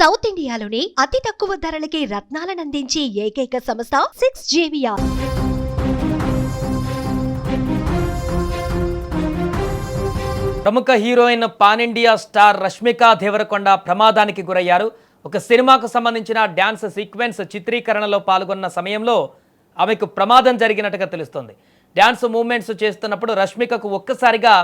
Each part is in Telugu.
సౌత్ ఇండియాలోనే అతి తక్కువ ధరలకి రత్నాలనందించే ఏకైక సంస్థ 6JVR. ప్రముఖ heroine pan India star Rashmika Deverakonda ప్రమాదానికి గురయ్యారు. ఒక సినిమాకు సంబంధించిన డ్యాన్స్ సీక్వెన్స్ చిత్రీకరణలో పాల్గొన్న సమయంలో ఆమెకు ప్రమాదం జరిగినట్టుగా తెలుస్తోంది. డ్యాన్స్ మూవ్మెంట్స్ చేస్తున్నప్పుడు రష్మికకు ఒక్కసారిగా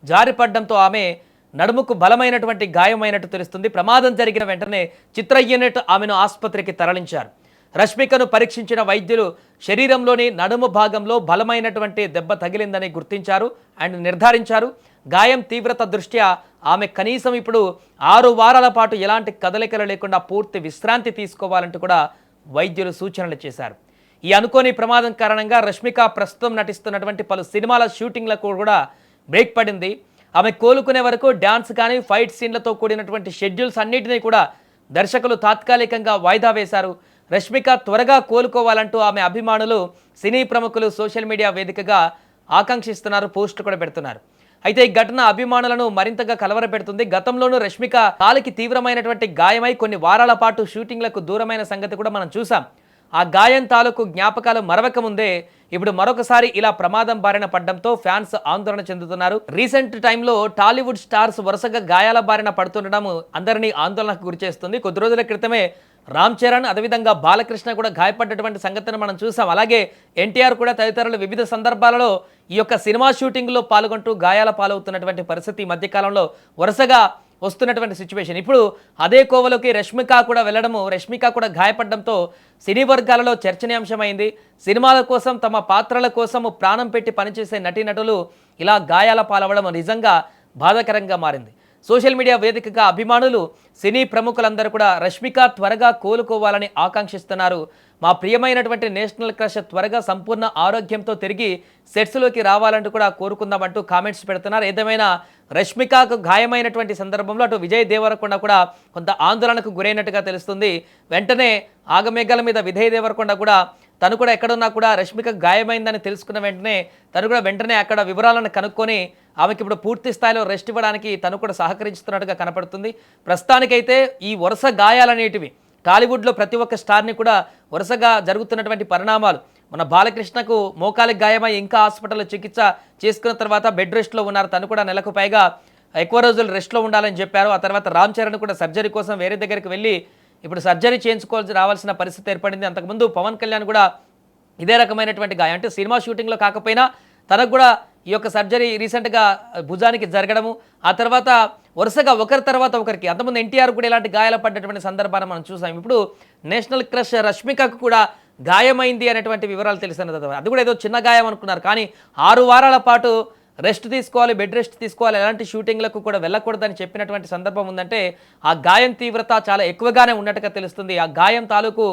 జారిపడడంతో ఆమె నడుముకు బలమైనటువంటి గాయమైనట్టు తెలుస్తుంది. ప్రమాదం జరిగిన వెంటనే చిత్ర యూనిట్ ఆమెను ఆసుపత్రికి తరలించారు. రష్మికను పరీక్షించిన వైద్యులు శరీరంలోని నడుము భాగంలో బలమైనటువంటి దెబ్బ తగిలిందని గుర్తించారు అండ్ నిర్ధారించారు. గాయం తీవ్రత దృష్ట్యా ఆమె కనీసం ఇప్పుడు 6 వారాల పాటు ఎలాంటి కదలికలు లేకుండా పూర్తి విశ్రాంతి తీసుకోవాలంటూ కూడా వైద్యులు సూచనలు చేశారు. ఈ అనుకోని ప్రమాదం కారణంగా రష్మిక ప్రస్తుతం నటిస్తున్నటువంటి పలు సినిమాల షూటింగ్లకు కూడా బ్రేక్ పడింది. ఆమె కోలుకునే వరకు డ్యాన్స్ కానీ ఫైట్ సీన్లతో కూడినటువంటి షెడ్యూల్స్ అన్నిటినీ కూడా దర్శకులు తాత్కాలికంగా వాయిదా వేశారు. రష్మిక త్వరగా కోలుకోవాలంటూ ఆమె అభిమానులు, సినీ ప్రముఖులు సోషల్ మీడియా వేదికగా ఆకాంక్షిస్తున్నారు, పోస్టులు కూడా పెడుతున్నారు. అయితే ఈ ఘటన అభిమానులను మరింతగా కలవరపెడుతుంది. గతంలోనూ రష్మిక కాలికి తీవ్రమైనటువంటి గాయమై కొన్ని వారాల పాటు షూటింగ్లకు దూరమైన సంగతి కూడా మనం చూసాం. ఆ గాయం తాలూకు జ్ఞాపకాలు మరవక ముందే ఇప్పుడు మరొకసారి ఇలా ప్రమాదం బారిన పడడంతో ఫ్యాన్స్ ఆందోళన చెందుతున్నారు. రీసెంట్ టైంలో టాలీవుడ్ స్టార్స్ వరుసగా గాయాల బారిన పడుతుండడం అందరినీ ఆందోళనకు గురిచేస్తుంది. కొద్ది రోజుల క్రితమే రామ్ చరణ్, అదేవిధంగా బాలకృష్ణ కూడా గాయపడ్డటువంటి సంగతిని మనం చూసాం. అలాగే ఎన్టీఆర్ కూడా తదితరులు వివిధ సందర్భాలలో ఈ యొక్క సినిమా షూటింగ్లో పాల్గొంటూ గాయాల పాలవుతున్నటువంటి పరిస్థితి ఈ మధ్యకాలంలో వరుసగా వస్తున్నటువంటి సిచ్యువేషన్. ఇప్పుడు అదే కోవలోకి రష్మిక కూడా వెళ్ళడము, రష్మిక కూడా గాయపడడంతో సినీ వర్గాలలో చర్చనీయాంశమైంది. సినిమాల కోసం, తమ పాత్రల కోసము ప్రాణం పెట్టి పనిచేసే నటీనటులు ఇలా గాయాల పాలవడం నిజంగా బాధాకరంగా మారింది. సోషల్ మీడియా వేదికగా అభిమానులు, సినీ ప్రముఖులందరూ కూడా రష్మిక త్వరగా కోలుకోవాలని ఆకాంక్షిస్తున్నారు. మా ప్రియమైనటువంటి నేషనల్ క్రష్ త్వరగా సంపూర్ణ ఆరోగ్యంతో తిరిగి సెట్స్లోకి రావాలంటూ కూడా కోరుకుందామంటూ కామెంట్స్ పెడుతున్నారు. ఏదేమైనా రష్మికకు గాయమైనటువంటి సందర్భంలో అటు విజయ్ దేవరకొండ కూడా కొంత ఆందోళనకు గురైనట్టుగా తెలుస్తుంది. వెంటనే ఆగమేఘాల మీద విజయ్ దేవరకొండ కూడా తను కూడా ఎక్కడున్నా కూడా రష్మిక గాయమైందని తెలుసుకున్న వెంటనే అక్కడ వివరాలను కనుక్కొని ఆమెకి ఇప్పుడు పూర్తి స్థాయిలో రెస్ట్ ఇవ్వడానికి తను కూడా సహకరిస్తున్నట్టుగా కనపడుతుంది. ప్రస్తుతానికైతే ఈ వరుస గాయాలనేటివి టాలీవుడ్లో ప్రతి ఒక్క స్టార్ని కూడా వరుసగా జరుగుతున్నటువంటి పరిణామాలు. మన బాలకృష్ణకు మోకాలికి గాయమై ఇంకా హాస్పిటల్లో చికిత్స చేసుకున్న తర్వాత బెడ్ రెస్ట్లో ఉన్నారు. తను కూడా నెలకు పైగా ఎక్కువ రోజులు రెస్ట్లో ఉండాలని చెప్పారు. ఆ తర్వాత రామ్ చరణ్ కూడా సర్జరీ కోసం వేరే దగ్గరికి వెళ్ళి ఇప్పుడు సర్జరీ చేయించుకోవాల్సి రావాల్సిన పరిస్థితి ఏర్పడింది. అంతకుముందు పవన్ కళ్యాణ్ కూడా ఇదే రకమైనటువంటి గాయం, అంటే సినిమా షూటింగ్లో కాకపోయినా తనకు కూడా ఈ యొక్క సర్జరీ రీసెంట్గా భుజానికి జరగడము, ఆ తర్వాత వరుసగా ఒకరి తర్వాత ఒకరికి, అంతకుముందు ఎన్టీఆర్ కూడా ఇలాంటి గాయాలు పడ్డటువంటి సందర్భాన్ని మనం చూసాం. ఇప్పుడు నేషనల్ క్రష్ రష్మికకు కూడా గాయమైంది అనేటువంటి వివరాలు తెలిసిన తర్వాత అది కూడా ఏదో చిన్న గాయం అనుకున్నారు, కానీ 6 వారాల పాటు రెస్ట్ తీసుకోవాలి, బెడ్ రెస్ట్ తీసుకోవాలి, ఎలాంటి షూటింగ్లకు కూడా వెళ్ళకూడదని చెప్పినటువంటి సందర్భం ఉందంటే ఆ గాయం తీవ్రత చాలా ఎక్కువగానే ఉన్నట్టుగా తెలుస్తుంది. ఆ గాయం తాలూకు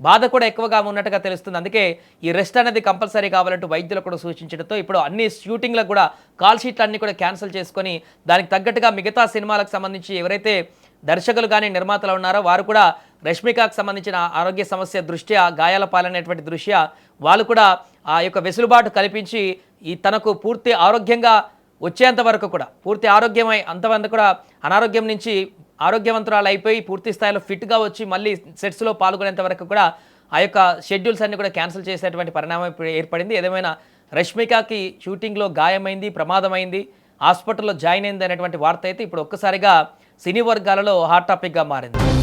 బాధ కూడా ఎక్కువగా ఉన్నట్టుగా తెలుస్తుంది. అందుకే ఈ రెస్ట్ అనేది కంపల్సరీ కావాలంటూ వైద్యులు కూడా సూచించడంతో ఇప్పుడు అన్ని షూటింగ్లకు కూడా కాల్ షీట్లు అన్నీ కూడా క్యాన్సిల్ చేసుకొని దానికి తగ్గట్టుగా మిగతా సినిమాలకు సంబంధించి ఎవరైతే దర్శకులు కానీ నిర్మాతలు ఉన్నారో వారు కూడా రష్మికకు సంబంధించిన ఆరోగ్య సమస్య దృష్ట్యా, గాయాల పాలనేటువంటి దృష్ట్యా వాళ్ళు కూడా ఆ యొక్క వెసులుబాటు కల్పించి ఈ తనకు పూర్తి ఆరోగ్యంగా వచ్చేంత వరకు కూడా, పూర్తి ఆరోగ్యమై అంతవరకు కూడా అనారోగ్యం నుంచి ఆరోగ్యవంతురాలు అయిపోయి పూర్తి స్థాయిలో ఫిట్గా వచ్చి మళ్ళీ సెట్స్లో పాల్గొనేంత వరకు కూడా ఆ యొక్క షెడ్యూల్స్ అన్ని కూడా క్యాన్సిల్ చేసేటువంటి పరిణామం ఇప్పుడు ఏర్పడింది. ఏదేమైనా రష్మికకి షూటింగ్లో గాయమైంది, ప్రమాదమైంది, హాస్పిటల్లో జాయిన్ అయింది అనేటువంటి వార్త అయితే ఇప్పుడు ఒక్కసారిగా సినీ వర్గాలలో హాట్ టాపిక్గా మారింది.